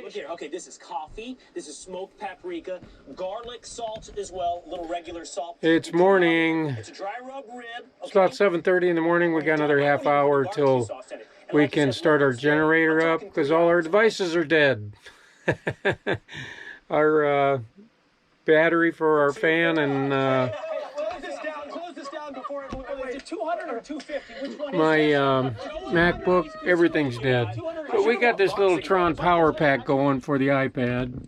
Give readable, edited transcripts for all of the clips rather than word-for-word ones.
Look here. Okay, this is coffee. This is smoked paprika, garlic salt as well, a little regular salt. It's morning. It's a dry rub rib. Okay. It's about 7:30 in the morning. We got another half hour till we can start our generator up because all our devices are dead. Our battery for our fan and my MacBook, everything's dead. But we got this little Tron power pack going for the iPad.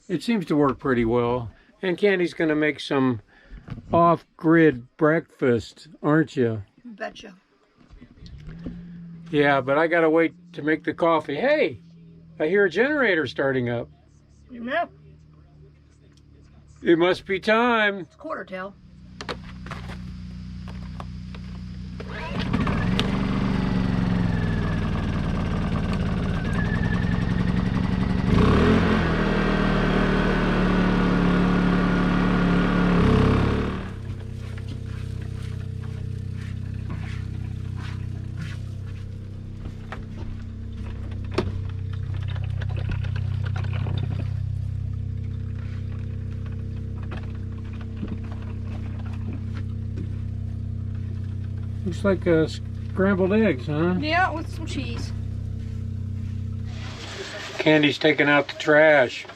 It seems to work pretty well. And Candy's going to make some off-grid breakfast, aren't you? Betcha. Yeah, but I got to wait to make the coffee. Hey, I hear a generator starting up. Yeah. It must be time. It's quarter till. Looks like scrambled eggs, huh? Yeah, with some cheese. Candy's taking out the trash.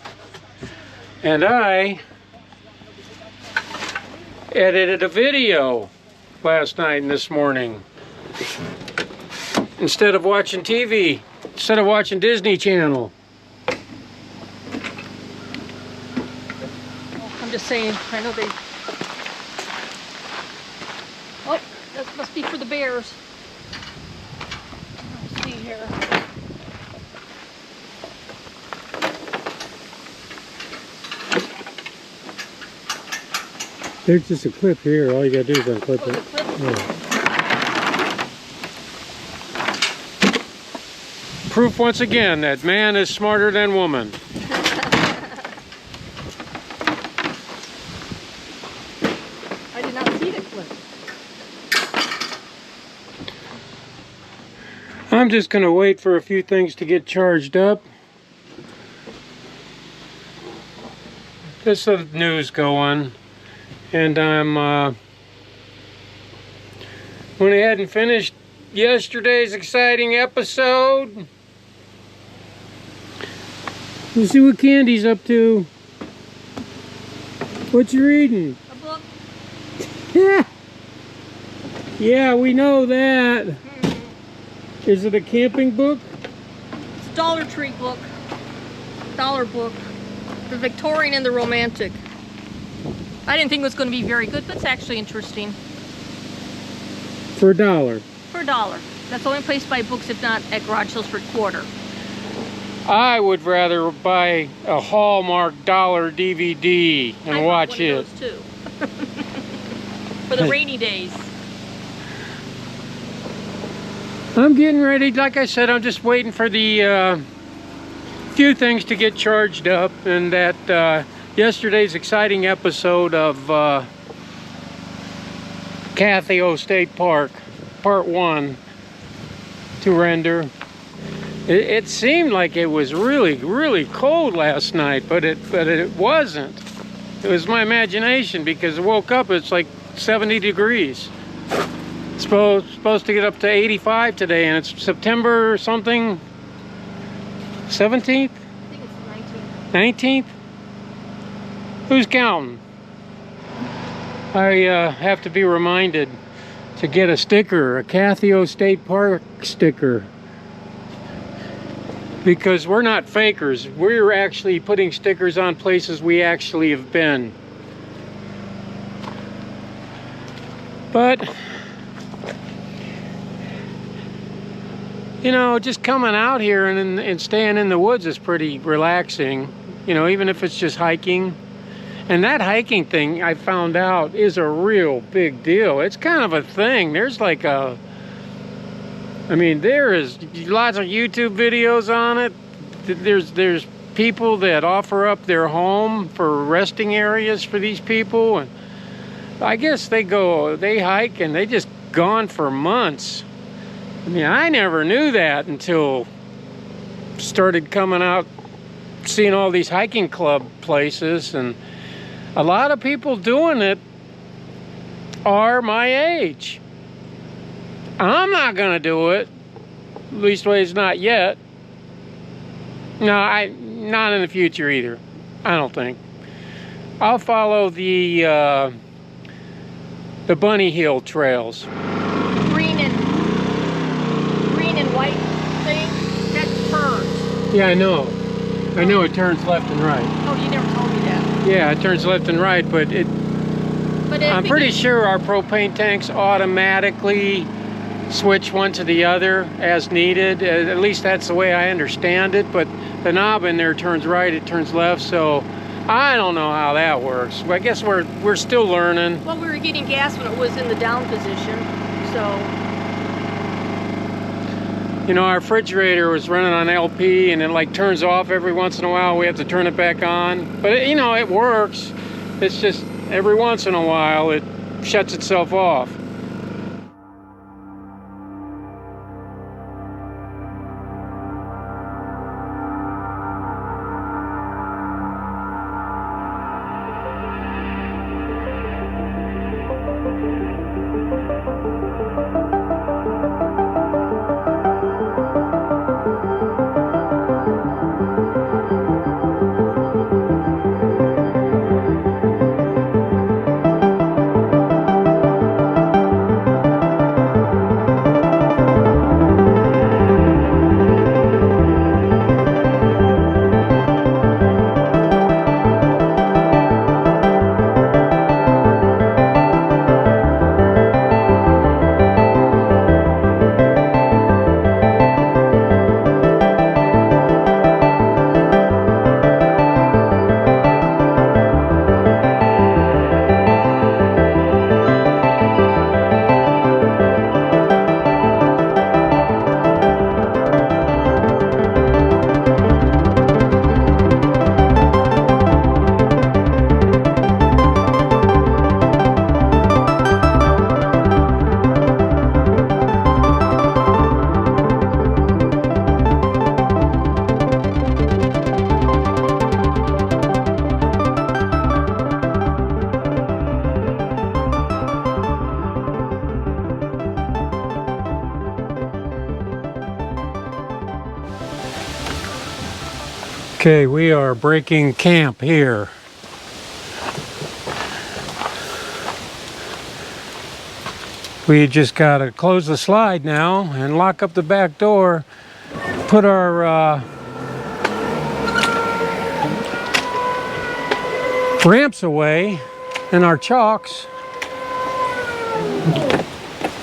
And I edited a video last night and this morning. Instead of watching TV, instead of watching Disney Channel. I'm just saying, I know they... Oh, that must be for the bears. Let's see here. There's just a clip here. All you gotta do is unclip it. Yeah. Proof once again that man is smarter than woman. I did not see the clip. I'm just gonna wait for a few things to get charged up. Just the news going. And went ahead and finished yesterday's exciting episode. Let's see what Candy's up to. What you reading? A book. Yeah, we know that. Is it a camping book? It's a Dollar Tree book. Dollar book. The Victorian and the Romantic. I didn't think it was going to be very good, but it's actually interesting. For $1. For $1. That's the only place to buy books, if not at garage sales for $1. I would rather buy a Hallmark dollar DVD and watch it. I bought one of those too. For the rainy days. I'm getting ready. Like I said, I'm just waiting for the few things to get charged up, and that yesterday's exciting episode of KATHIO State Park, Part 1, to render. It seemed like it was really, really cold last night, but it wasn't. It was my imagination, because I woke up, it's like 70 degrees. It's supposed to get up to 85 today, and it's September or something, 17th? I think it's 19th. 19th? Who's counting? I have to be reminded to get a sticker, a KATHIO State Park sticker. Because we're not fakers. We're actually putting stickers on places we actually have been. But, you know, just coming out here and staying in the woods is pretty relaxing. You know, even if it's just hiking. And that hiking thing, I found out, is a real big deal. It's kind of a thing. There's like a... I mean, there is lots of YouTube videos on it. There's people that offer up their home for resting areas for these people. And I guess they hike and they just gone for months. I mean, I never knew that until started coming out seeing all these hiking club places, and a lot of people doing it are my age. I'm not gonna do it, leastways not yet. No, not in the future either, I don't think. I'll follow the Bunny Hill trails. Green and white thing, that turns. Yeah, I know it turns left and right. Oh, you never told me that. Yeah, it turns left and right, but I'm pretty sure our propane tanks automatically switch one to the other as needed. At least that's the way I understand it, but the knob in there turns right, it turns left, so I don't know how that works. I guess we're still learning. Well, we were getting gas when it was in the down position, so. You know, our refrigerator was running on LP, and it like turns off every once in a while. We have to turn it back on, but you know, it works. It's just every once in a while it shuts itself off. Okay, we are breaking camp here. We just gotta close the slide now and lock up the back door, put our ramps away and our chalks,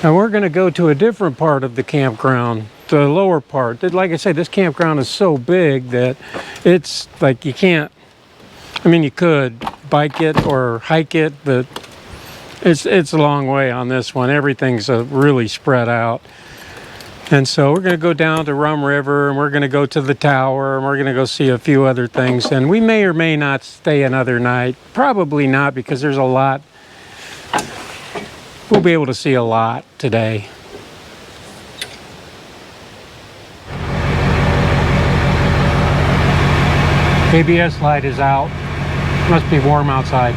and we're gonna go to a different part of the campground, the lower part. Like I said, this campground is so big that it's like you can't, I mean, you could bike it or hike it, but it's a long way on this one. Everything's really spread out. And so we're going to go down to Rum River, and we're going to go to the tower, and we're going to go see a few other things. And we may or may not stay another night. Probably not, because there's a lot. We'll be able to see a lot today. ABS light is out. Must be warm outside.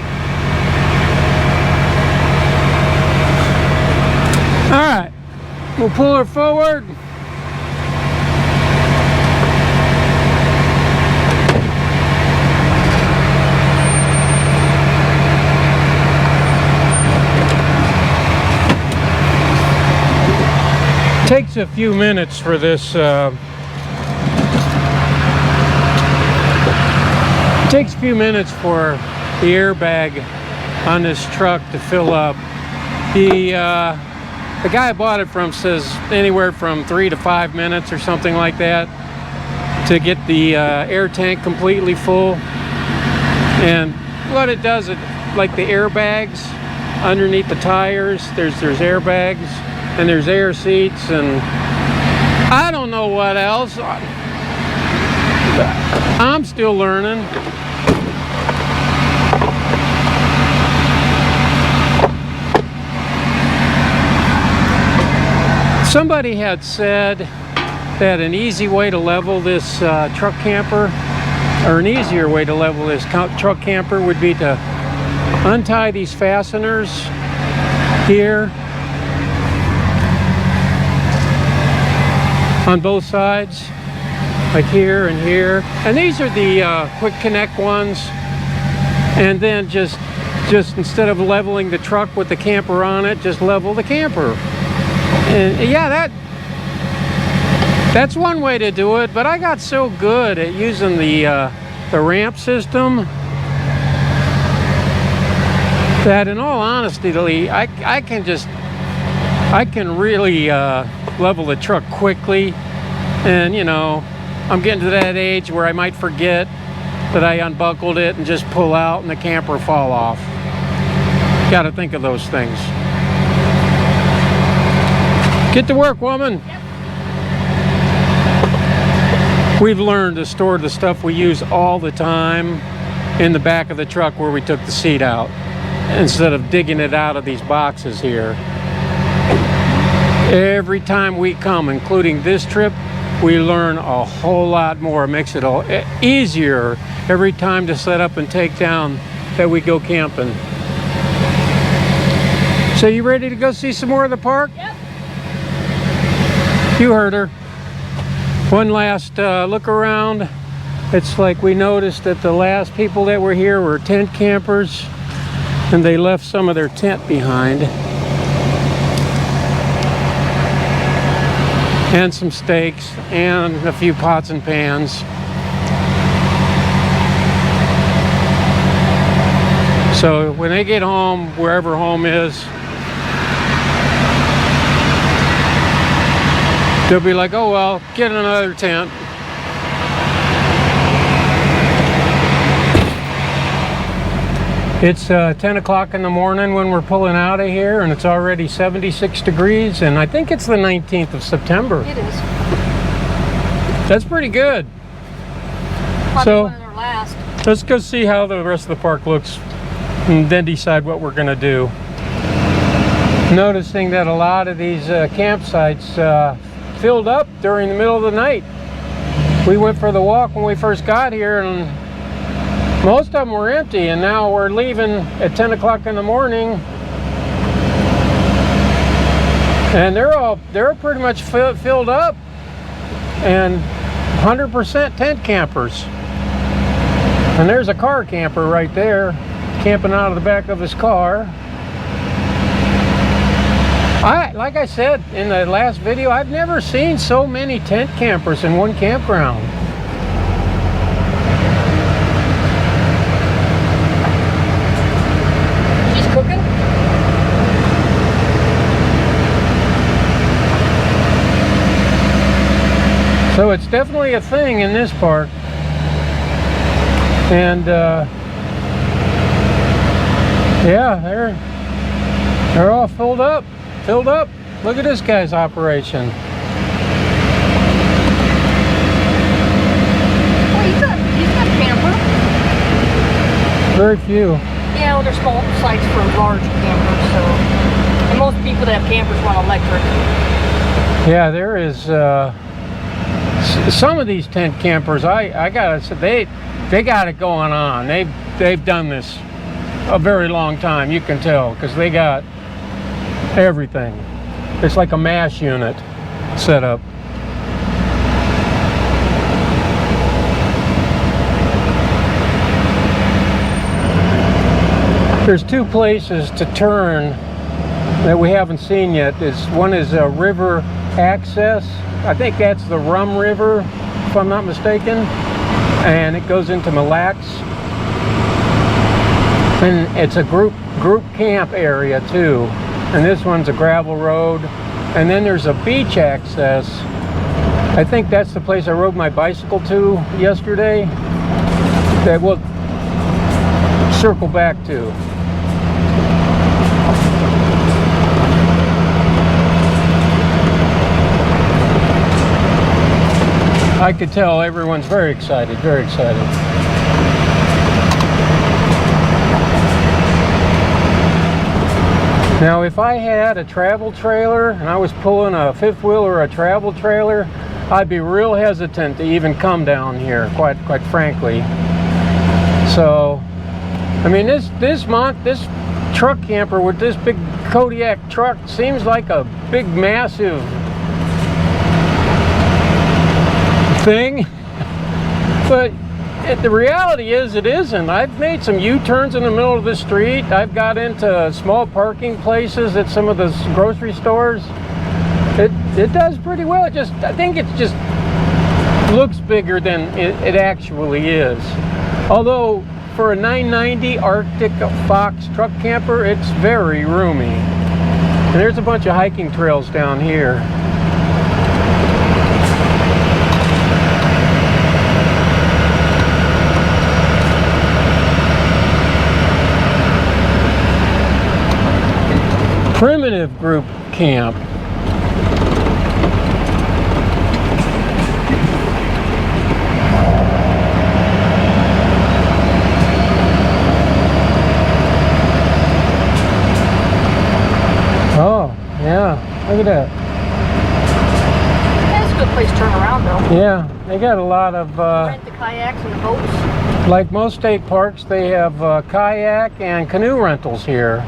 All right, we'll pull her forward. Takes a few minutes for this. Takes a few minutes for the airbag on this truck to fill up. The guy I bought it from says anywhere from 3 to 5 minutes or something like that to get the air tank completely full. And what it does, it like the airbags underneath the tires, there's airbags and there's air seats, and I don't know what else. I'm still learning. Somebody had said that an easy way to level this truck camper or an easier way to level this truck camper would be to untie these fasteners here on both sides, like here and here. And these are the quick connect ones. And then just instead of leveling the truck with the camper on it, just level the camper. And yeah, that's one way to do it, but I got so good at using the ramp system that, in all honesty, I can really level the truck quickly. And you know, I'm getting to that age where I might forget that I unbuckled it and just pull out and the camper fall off. Got to think of those things. Get to work, woman. Yep. We've learned to store the stuff we use all the time in the back of the truck where we took the seat out, instead of digging it out of these boxes here. Every time we come, including this trip, we learn a whole lot more. It makes it easier every time to set up and take down that we go camping. So you ready to go see some more of the park? Yep. You heard her. One last look around. It's like we noticed that the last people that were here were tent campers, and they left some of their tent behind. And some steaks and a few pots and pans. So when they get home, wherever home is, they'll be like, oh well, get another tent. It's 10 o'clock in the morning when we're pulling out of here, and it's already 76 degrees, and I think it's the 19th of September. It is. That's pretty good. Probably So, one of their last. let's go see how the rest of the park looks and then decide what we're going to do. Noticing that a lot of these campsites filled up during the middle of the night. We went for the walk when we first got here, and most of them were empty, and now we're leaving at 10 o'clock in the morning, and they're pretty much filled up, and 100% tent campers. And there's a car camper right there, camping out of the back of his car. Like I said in the last video, I've never seen so many tent campers in one campground. She's cooking. So it's definitely a thing in this park. And yeah, they're all filled up. Look at this guy's operation. Well, he's got a camper. Very few. Yeah, well, they're small sites for large campers, so. And most people that have campers run electric. Yeah, there is some of these tent campers. I gotta say, they got it going on. They've done this a very long time. You can tell because they got everything. It's like a MASH unit set up. There's two places to turn that we haven't seen yet. One is a river access. I think that's the Rum River, if I'm not mistaken. And it goes into Mille Lacs. And it's a group camp area too. And this one's a gravel road. And then there's a beach access. I think that's the place I rode my bicycle to yesterday, that we'll circle back to. I could tell everyone's very excited, very excited. Now, if I had a travel trailer and I was pulling a fifth wheel or a travel trailer, I'd be real hesitant to even come down here, quite frankly. So, I mean, this truck camper with this big Kodiak truck seems like a big, massive thing, but the reality is it isn't. I've made some U-turns in the middle of the street. I've got into small parking places at some of the grocery stores. It does pretty well. I think it just looks bigger than it actually is. Although for a 990 Arctic Fox truck camper, it's very roomy. And there's a bunch of hiking trails down here. Primitive group camp. Oh, yeah, look at that. That's a good place to turn around, though. Yeah, they got a lot of... Rent the kayaks and the boats. Like most state parks, they have kayak and canoe rentals here.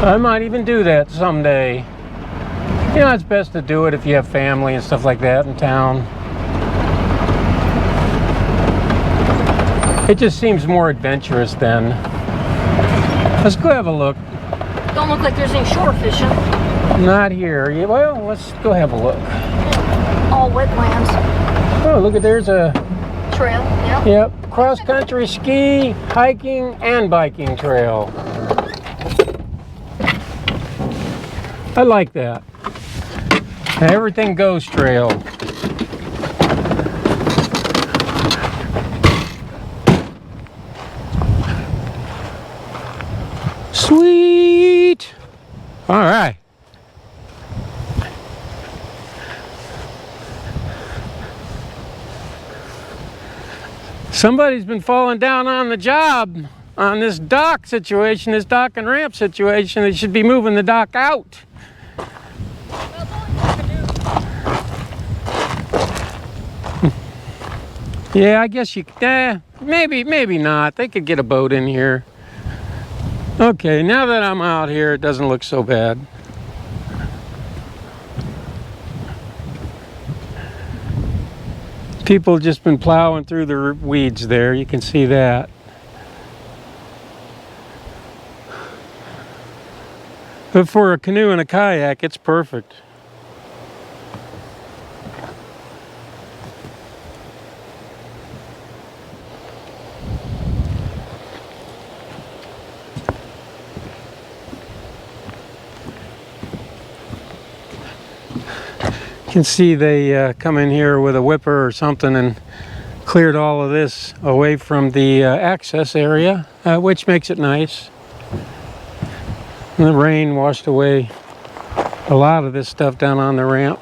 I might even do that someday. You know, it's best to do it if you have family and stuff like that in town. It just seems more adventurous then. Let's go have a look. Don't look like there's any shore fishing. Not here. Yeah, well, let's go have a look. All wetlands. Oh, look at, there's a... Trail, yeah. Yep, cross-country ski, hiking, and biking trail. I like that. Everything goes trail. Sweet. All right. Somebody's been falling down on the job on this dock situation, this dock and ramp situation. They should be moving the dock out. Yeah, I guess you, maybe not. They could get a boat in here. Okay, now that I'm out here, it doesn't look so bad. People just been plowing through the weeds there. You can see that. But for a canoe and a kayak, it's perfect. You can see they come in here with a whipper or something and cleared all of this away from the access area, which makes it nice. And the rain washed away a lot of this stuff down on the ramp.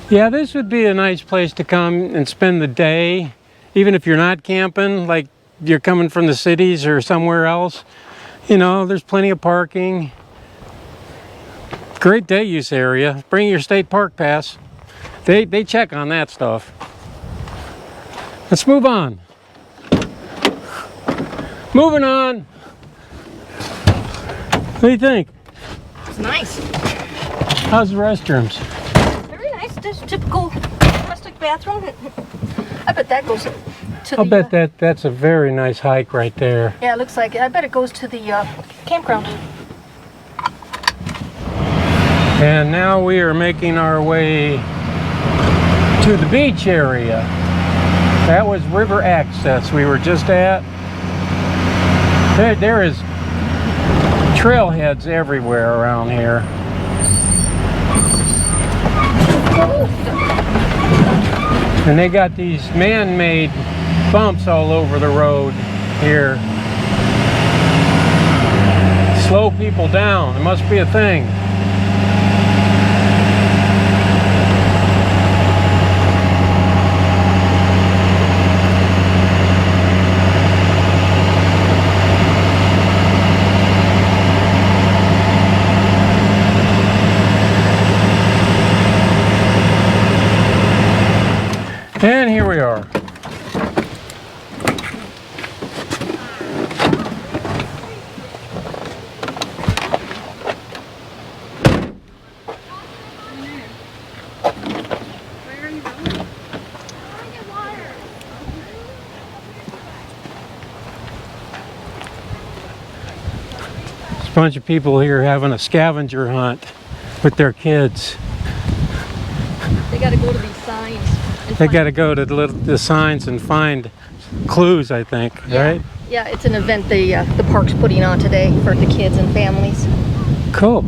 Yeah, this would be a nice place to come and spend the day even if you're not camping, like you're coming from the cities or somewhere else, you know, there's plenty of parking. Great day use area. Bring your state park pass. They check on that stuff. Let's move on. Moving on. What do you think? It's nice. How's the restrooms? Very nice. Just typical domestic bathroom. I bet that goes to I'll bet that's a very nice hike right there. Yeah, it looks like it. I bet it goes to the campground. And now we are making our way to the beach area. That was river access we were just at. There is trailheads everywhere around here. And they got these man-made bumps all over the road here. Slow people down. It must be a thing. And here we are. There's a bunch of people here having a scavenger hunt with their kids. They got to go to these signs. They got to go to the signs and find clues, I think, right? Yeah, it's an event the park's putting on today for the kids and families. Cool.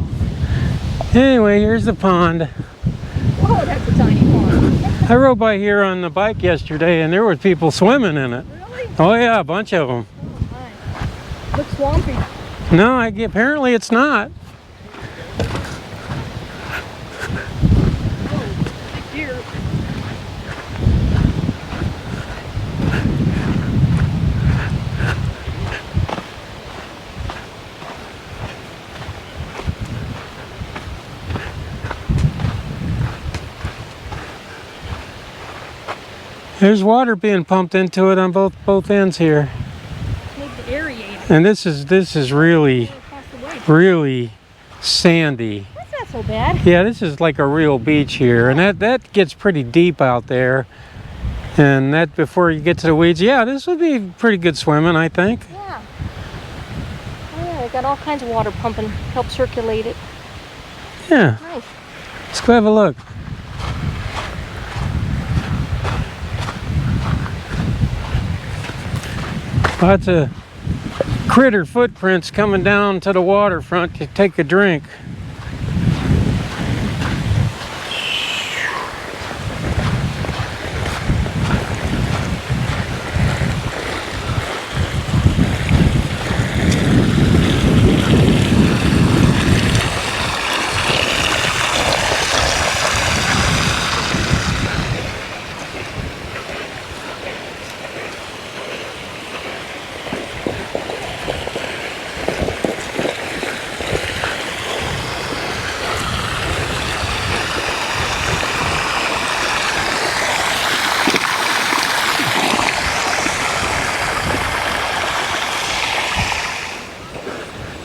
Anyway, here's the pond. Whoa, that's a tiny pond. I rode by here on the bike yesterday, and there were people swimming in it. Really? Oh yeah, a bunch of them. Oh, my. Looks swampy. No, apparently it's not. Big deer. There's water being pumped into it on both ends here. Maybe aerated. And this is really sandy. That's not so bad. Yeah, this is like a real beach here, and that gets pretty deep out there. And that before you get to the weeds, yeah, this would be pretty good swimming, I think. Yeah. Oh yeah, they got all kinds of water pumping, help circulate it. Yeah. Nice. Let's go have a look. Lots of critter footprints coming down to the waterfront to take a drink.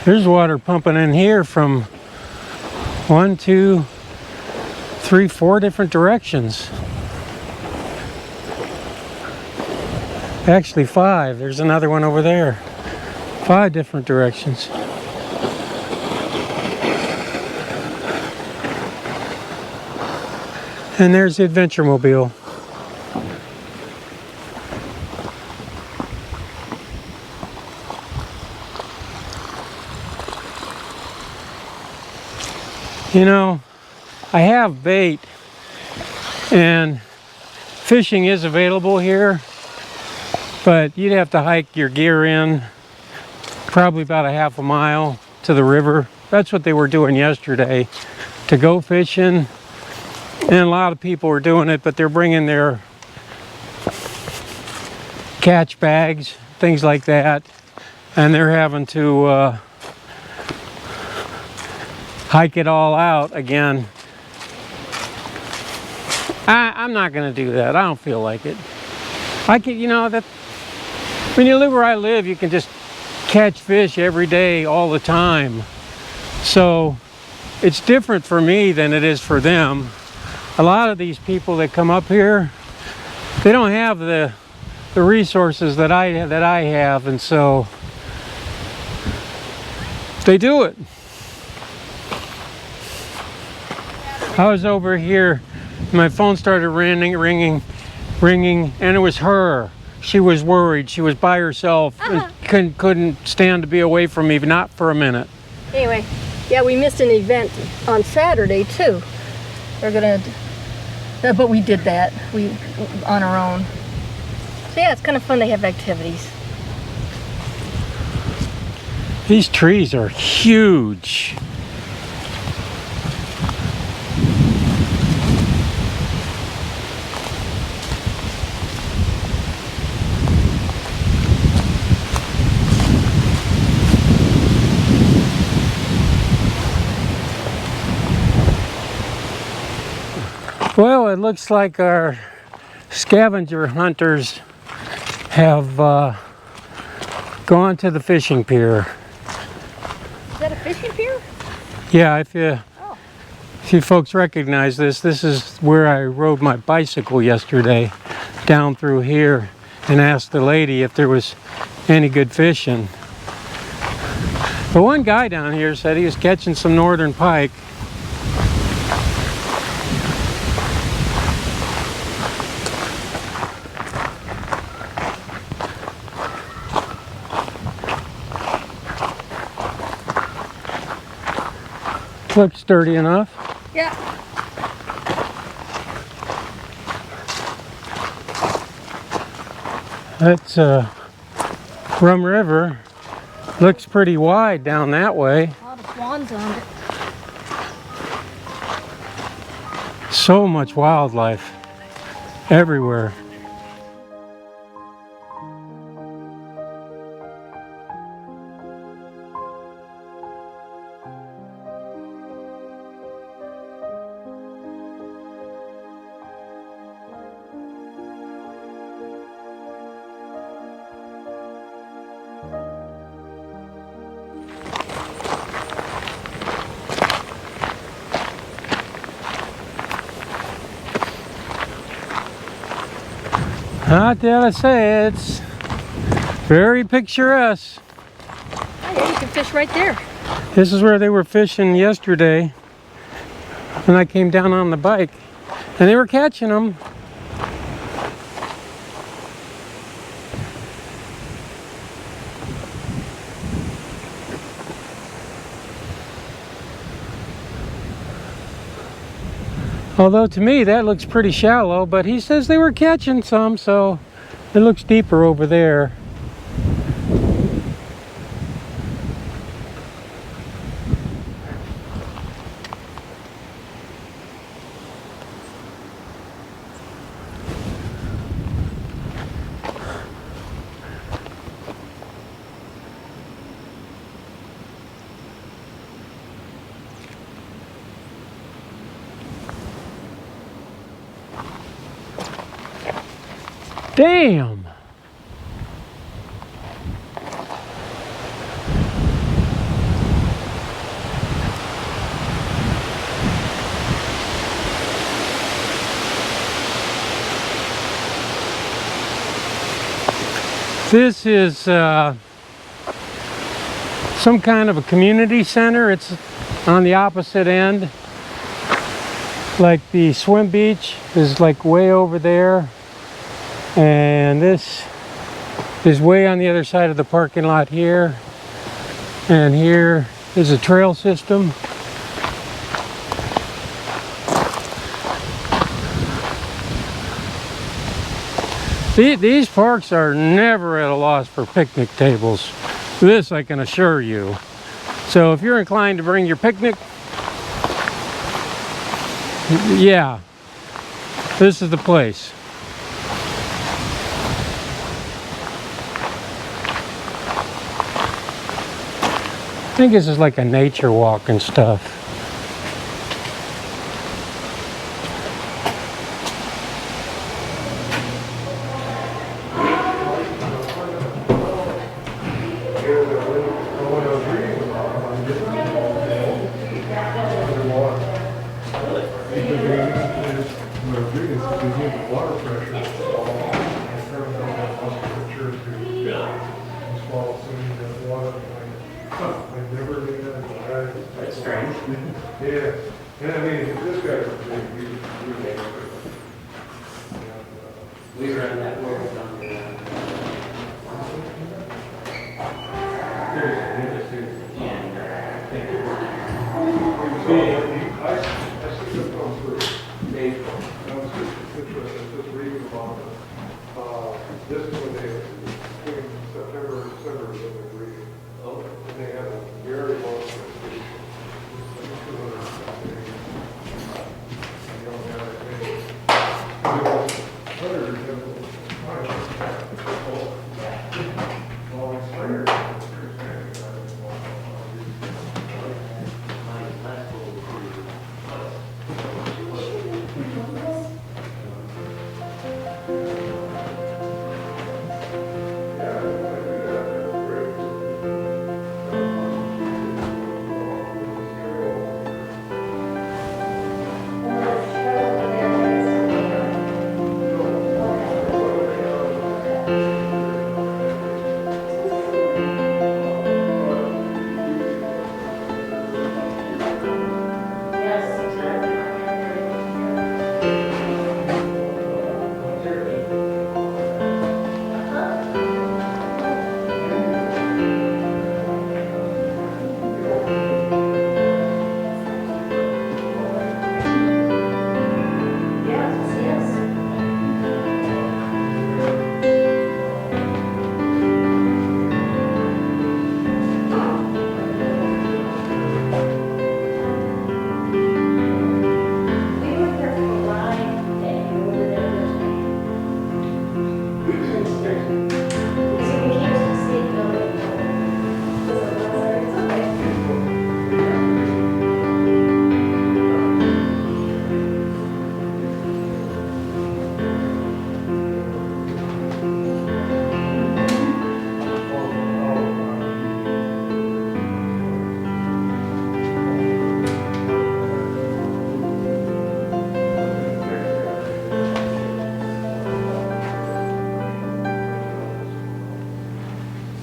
There's water pumping in here from 1, 2, 3, 4 different directions. Actually 5. There's another one over there. 5 different directions. And there's the adventure mobile. You know, I have bait, and fishing is available here, but you'd have to hike your gear in probably about a half a mile to the river. That's what they were doing yesterday to go fishing, and a lot of people were doing it, but they're bringing their catch bags, things like that, and they're having to hike it all out again. I'm not gonna do that. I don't feel like it. I can, you know, that when you live where I live, you can just catch fish every day, all the time. So it's different for me than it is for them. A lot of these people that come up here, they don't have the resources that I have, and so they do it. I was over here, my phone started ringing, and it was her. She was worried. She was by herself and couldn't stand to be away from me, not for a minute. Anyway, yeah, we missed an event on Saturday too. We're gonna, but we did that. We on our own. So yeah, it's kind of fun. They have activities. These trees are huge. Well, it looks like our scavenger hunters have gone to the fishing pier. Is that a fishing pier? Yeah, if you folks recognize this, this is where I rode my bicycle yesterday, down through here, and asked the lady if there was any good fishing. But one guy down here said he was catching some northern pike. Looks sturdy enough. Yeah. That's Rum River. Looks pretty wide down that way. A lot of swans on it. So much wildlife everywhere. I gotta say, it's very picturesque. Oh, yeah, you can fish right there. This is where they were fishing yesterday when I came down on the bike, and they were catching them. Although to me that looks pretty shallow, but he says they were catching some, so it looks deeper over there. Damn! This is some kind of a community center. It's on the opposite end. Like the swim beach is like way over there. And this is way on the other side of the parking lot here. And here is a trail system. These parks are never at a loss for picnic tables. This I can assure you. So if you're inclined to bring your picnic, yeah, this is the place. think this is like a nature walk and stuff. That's strange. Yeah, and I mean, this guy was big. We were in that world down there. I see them come through. I was just interested, just reading about it. This is when they, between September and December, is when they're reading. And they had a very long gestation.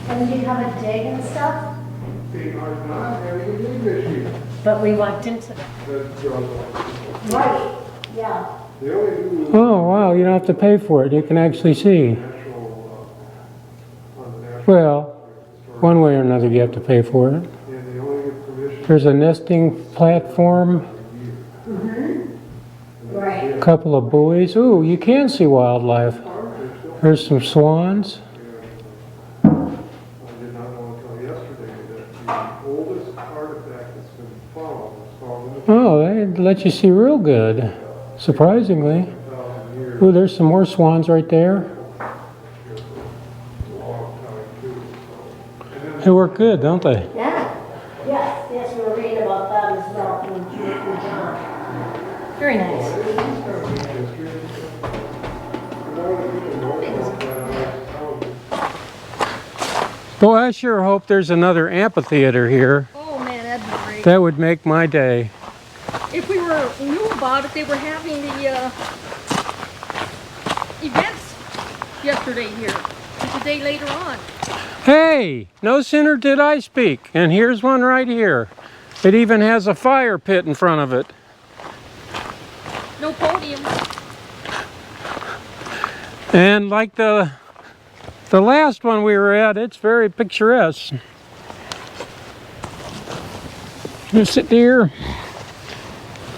And did you have a dig and stuff? They are not having a dig this year. But we walked into that. That's Right, yeah. They only do Oh, wow, you don't have to pay for it. You can actually see. natural, on the natural. Well, one way or another you have to pay for it. And they only get permission There's a nesting platform, Right. a couple of buoys. Ooh, you can see wildlife. There's some swans. I did not know until yesterday that the oldest artifact that's been found was found in Oh, they let you see real good, surprisingly. 1,000 years. Ooh, there's some more swans right there. Long time too. So. They work good, don't they? Yeah. Yes, we were reading about that as well from John. Very nice. Boy, I sure hope there's another amphitheater here. Oh man, that'd be great. That would make my day. If we knew about it, they were having the events yesterday here. It's a day later on. Hey, no sooner did I speak, and here's one right here. It even has a fire pit in front of it. No podium. And like the last one we were at, it's very picturesque. Just sit here,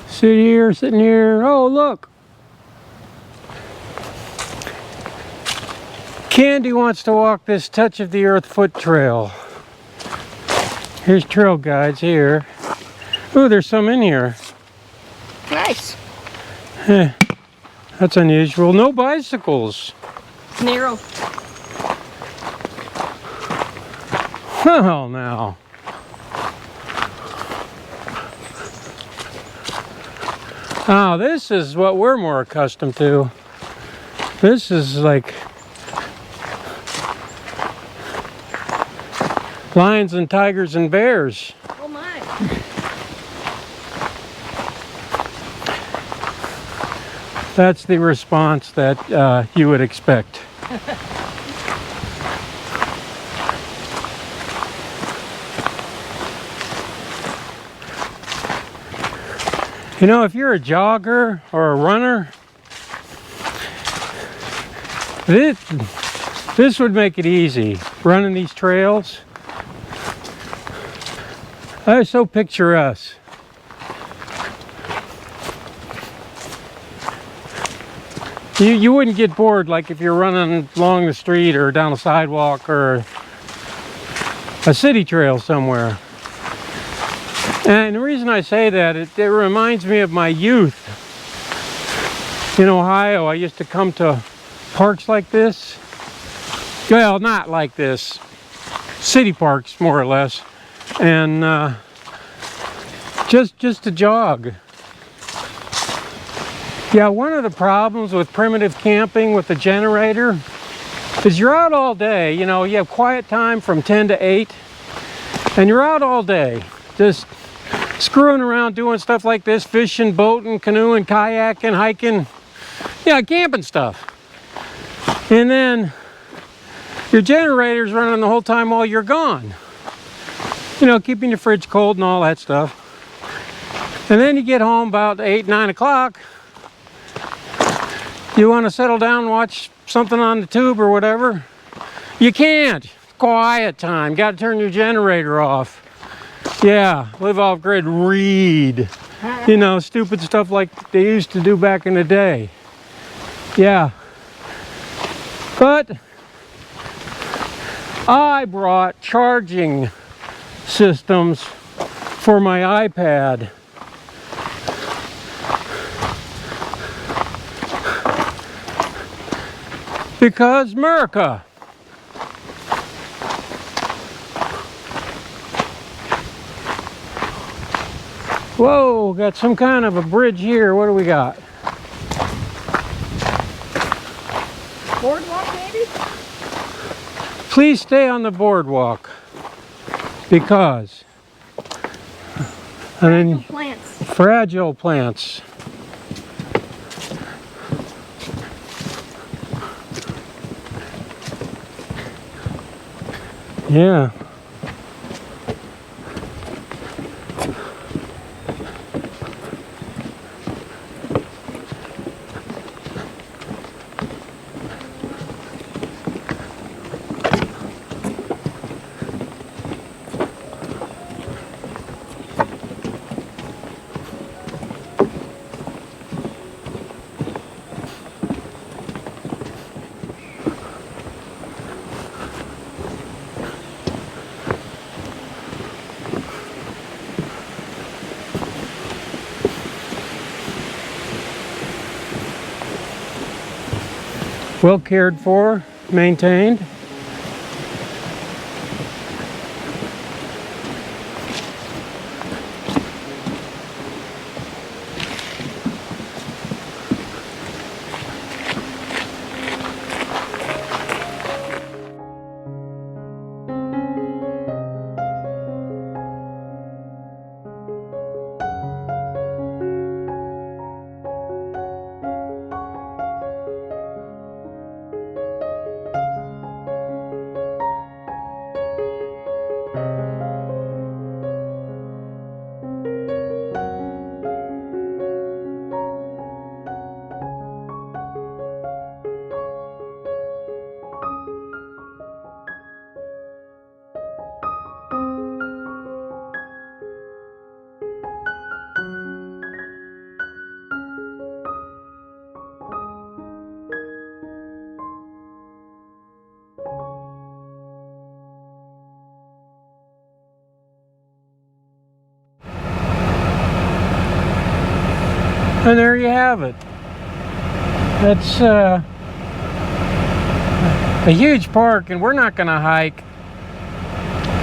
sitting here. Oh, look. Candy wants to walk this touch of the earth foot trail. Here's trail guides here. Ooh, there's some in here. Nice. That's unusual. No bicycles. Narrow. Well, now. Oh, this is what we're more accustomed to. This is like lions and tigers and bears. Oh my. That's the response that you would expect. You know, if you're a jogger or a runner, this would make it easy, running these trails. They're so picturesque. You wouldn't get bored like if you're running along the street or down a sidewalk or a city trail somewhere. And the reason I say that, it reminds me of my youth. In Ohio, I used to come to parks like this. Well, not like this. City parks, more or less. And just to jog. Yeah, one of the problems with primitive camping with the generator is you're out all day. You know, you have quiet time from 10 to 8. And you're out all day. Just screwing around doing stuff like this, fishing, boating, canoeing, kayaking, hiking, yeah, camping stuff. And then your generator's running the whole time while you're gone. You know, keeping your fridge cold and all that stuff. And then you get home about 8, 9 o'clock. You want to settle down and watch something on the tube or whatever. You can't. Quiet time. Got to turn your generator off. Yeah, live off grid, read. You know, stupid stuff like they used to do back in the day. Yeah. But I brought charging systems for my iPad. Because America. Whoa, got some kind of a bridge here. What do we got? Boardwalk maybe? Please stay on the boardwalk. Because. And then Plants. fragile plants. Yeah. Well cared for, maintained. And there you have it. That's a huge park, and we're not going to hike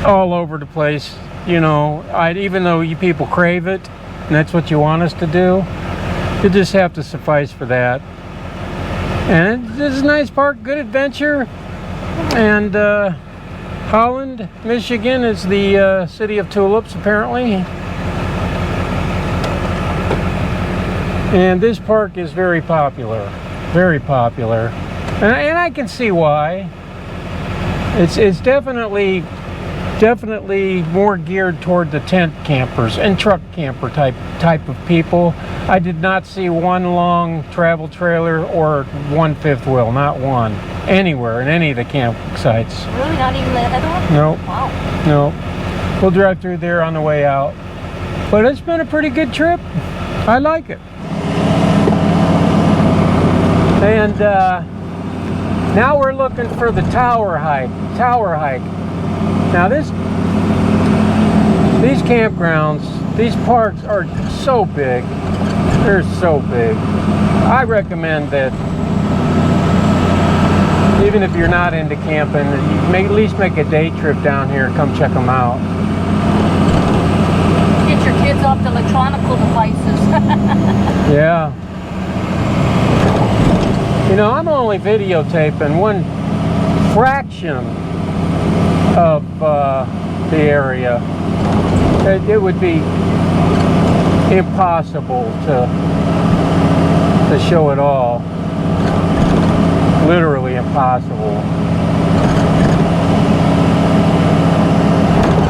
all over the place, you know, even though you people crave it, and that's what you want us to do. It just have to suffice for that. And this is a nice park, good adventure. And Holland, Michigan is the city of tulips, apparently. And this park is very popular, very popular. And I can see why. It's definitely more geared toward the tent campers and truck camper type of people. I did not see one long travel trailer or one fifth wheel, not one, anywhere in any of the campsites. Really, not even the other one? Nope. Wow. Nope. We'll drive through there on the way out. But it's been a pretty good trip. I like it. And now we're looking for the tower hike. Now these campgrounds, these parks are so big. They're so big. I recommend that even if you're not into camping, you may at least make a day trip down here and come check them out. Get your kids off the electronical devices. Yeah. You know, I'm only videotaping one fraction of the area. It would be impossible to show it all. Literally impossible.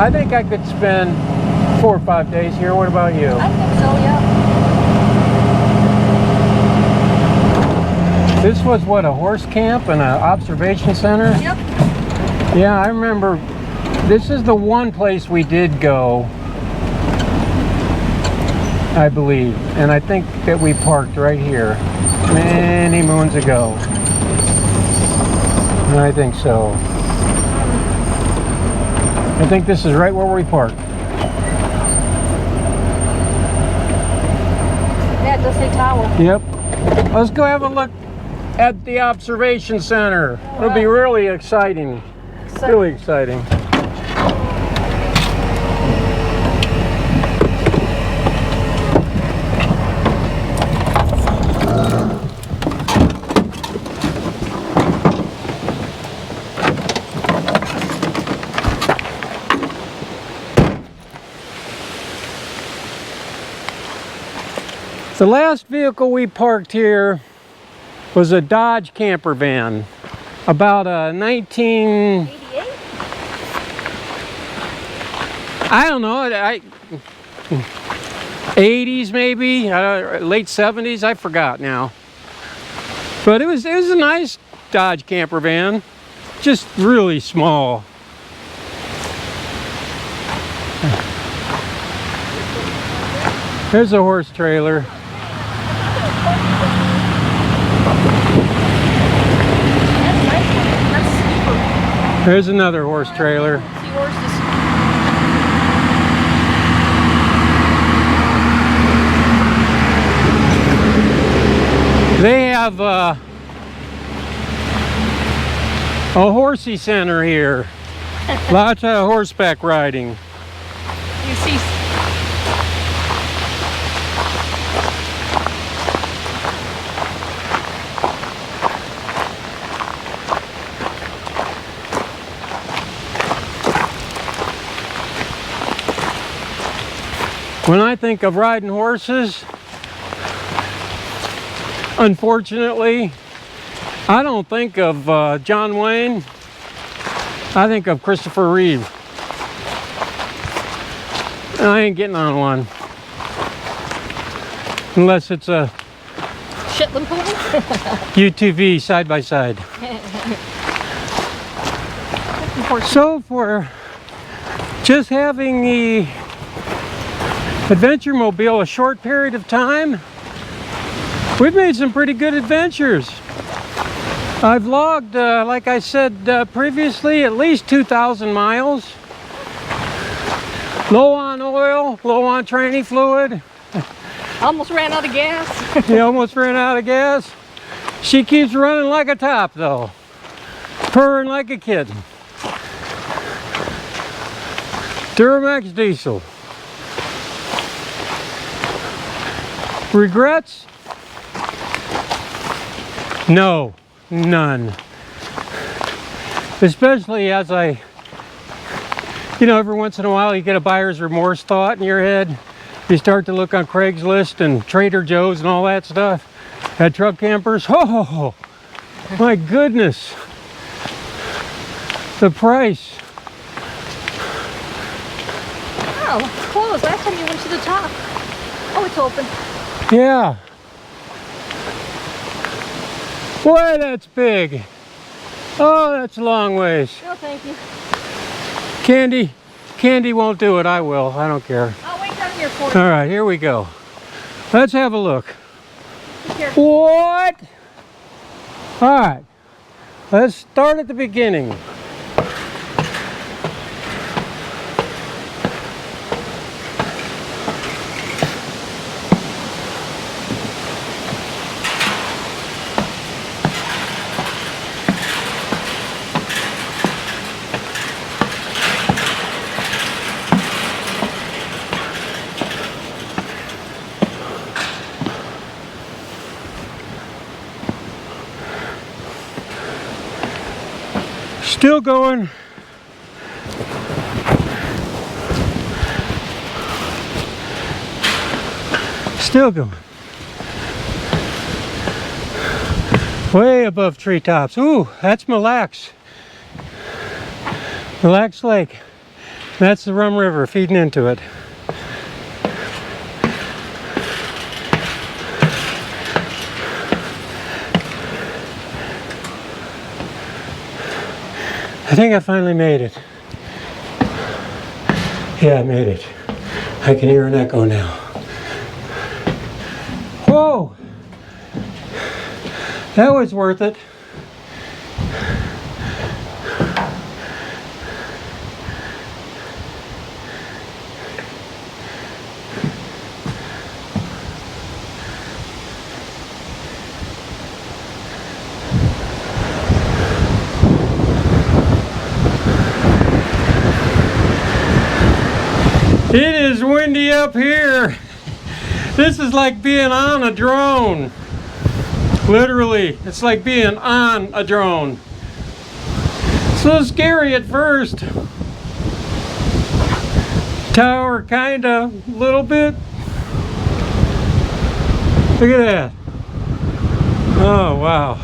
I think I could spend 4 or 5 days here. What about you? I think so, yeah. This was what, a horse camp and an observation center? Yep. Yeah, I remember. This is the one place we did go, I believe. And I think that we parked right here many moons ago. I think so. I think this is right where we parked. Yeah, it does say tower. Yep. Let's go have a look at the observation center. It'll be really exciting. Really exciting. The last vehicle we parked here was a Dodge camper van, about a 88? I don't know, 80s maybe, late 70s, I forgot now. But it was a nice Dodge camper van, just really small. There's a horse trailer. There's another horse trailer. See horses. They have a horsey center here. Lots of horseback riding. You see. When I think of riding horses, unfortunately, I don't think of John Wayne. I think of Christopher Reeve. I ain't getting on one. Unless it's a Shetland pony? UTV side by side. So for just having the Adventure Mobile a short period of time, we've made some pretty good adventures. I've logged, like I said previously, at least 2,000 miles. Low on oil, low on tranny fluid. Almost ran out of gas. He almost ran out of gas. She keeps running like a top though. Purring like a kitten. Duramax diesel. Regrets? No, none. Especially as I, you know, every once in a while you get a buyer's remorse thought in your head. You start to look on Craigslist and Trader Joe's and all that stuff at truck campers. Oh, my goodness. The price. Oh, it's closed. Last time you went to the top. Oh, it's open. Yeah. Boy, that's big. Oh, that's a long ways. No, thank you. Candy won't do it. I will. I don't care. I'll wait down here for you. All right, here we go. Let's have a look. Be careful. What? All right. Let's start at the beginning. Still going. Still going. Way above treetops. Ooh, that's Mille Lacs. Mille Lacs Lake. That's the Rum River feeding into it. I think I finally made it. Yeah, I made it. I can hear an echo now. Whoa! That was worth it. It is windy up here. This is like being on a drone. Literally, it's like being on a drone. It's a little scary at first. Tower, kinda, a little bit. Look at that. Oh, wow.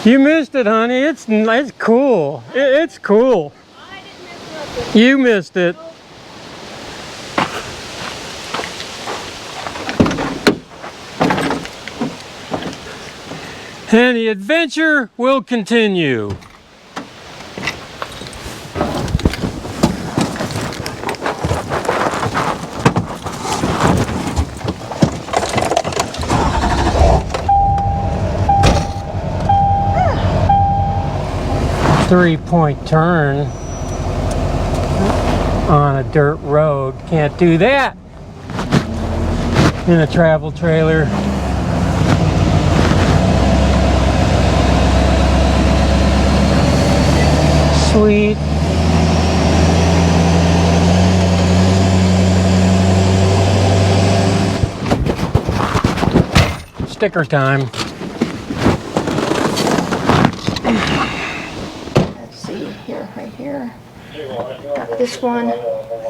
You missed it, honey. It's cool. It's cool. You missed it. And the adventure will continue. Three-point turn on a dirt road. Can't do that in a travel trailer. Sweet. Sticker time. Let's see here, right here. Got this one.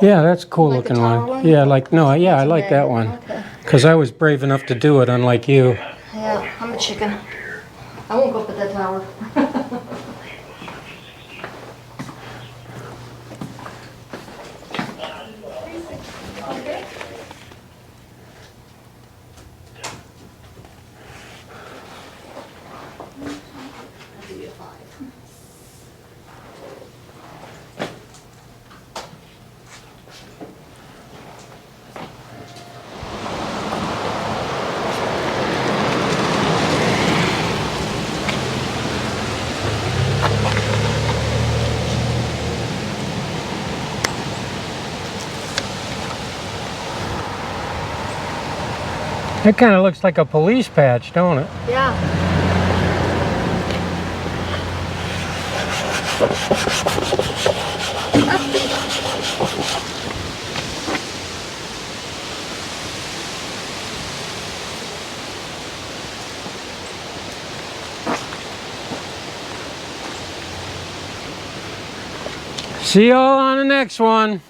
Yeah, that's a cool Like the looking taller one. one? Yeah, like no, yeah, I That's like big. that one. Okay. Because I was brave enough to do it, unlike you. Yeah, I'm a chicken. I won't go up at that tower. It kind of looks like a police patch, don't it? Yeah. See y'all on the next one.